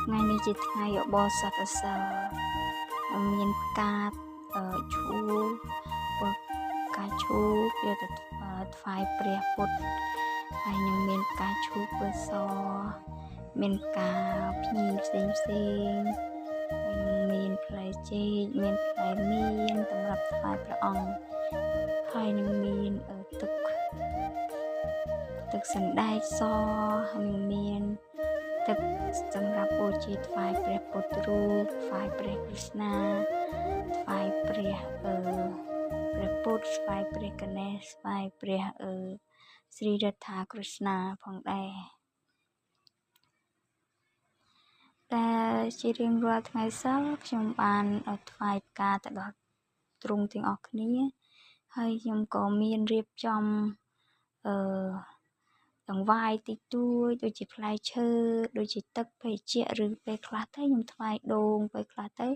ថ្ងៃនេះជាថ្ងៃបោសតសើមានការឈូពលការឈូយកទៅថ្វាយព្រះពុទ្ធហើយនឹងមានការឈូពើសមានការភ្ញីផ្សេងហើយមានផ្លែចេកមានផ្លែមៀនសម្រាប់ថ្វាយព្រះអង្គហើយនឹងមានទឹកសណ្តែកសហើយនឹងមានទឹកសម្រាប់បូជាថ្វាយព្រះពុទ្ធរូបថ្វាយព្រះក្រឹស្នាថ្វាយព្រះពុទ្ធថ្វាយព្រះកណេសថ្វាយព្រះស្រីរដ្ឋាក្រឹស្នាផងដែរតែជារៀងរាល់ថ្ងៃសិលខ្ញុំបានថ្វាយផ្កាទៅដល់ទ្រង់ទាំងអស់គ្នាហើយខ្ញុំក៏មានរៀបចំដង្វាយតិចតួចដូចជាផ្លែឈើដូចជាទឹកភេសជ្ជៈឬពេលខ្លះទៅខ្ញុំថ្វាយដូងពេលខ្លះទៅ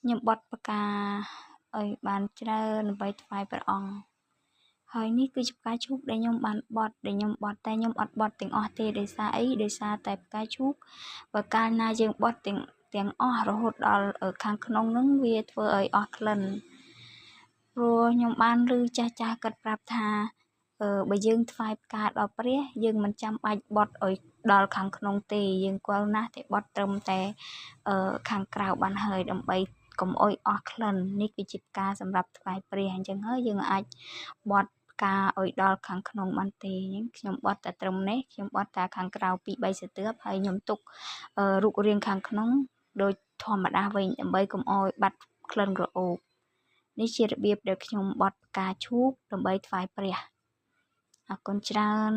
ខ្ញុំបត់ផ្កាឲ្យបានច្រើនដើម្បីថ្វាយព្រះអង្គហើយនេះគឺជាផ្កាឈូកដែលខ្ញុំបានបត់តែខ្ញុំអត់បត់ទាំងអស់ទេដោយសារអីដោយសារតែផ្កាឈូកបើកាលណាយើងបត់ទាំងអស់រហូតដល់ខាងក្នុងនឹងវាធ្វើឲ្យអស់ក្លិនព្រោះខ្ញុំបានឮចាស់គាត់ប្រាប់ថាបើយើងថ្វាយផ្កាដល់ព្រះយើងមិនចាំបាច់បត់ឲ្យដល់ខាងក្នុងទេយើងគល់ណាស់តែបត់ត្រឹមតែខាងក្រៅបានហើយដើម្បីកុំអុយអស់ក្លិននេះគឺជាផ្កាសម្រាប់ថ្វាយព្រះអញ្ចឹងហើយយើងអាចបត់ផ្កាឲ្យដល់ខាងក្នុងបានទេខ្ញុំបត់តែត្រឹមនេះខ្ញុំបត់តែខាងក្រៅ2-3ស្ទាបហើយខ្ញុំទុករូបរាងខាងក្នុងដូចធម្មតាវិញដើម្បីកុំអោយបាត់ក្លិនក្រអូបនេះជារបៀបដែលខ្ញុំបត់ផ្កាឈូកដើម្បីថ្វាយព្រះអរគុណច្រើន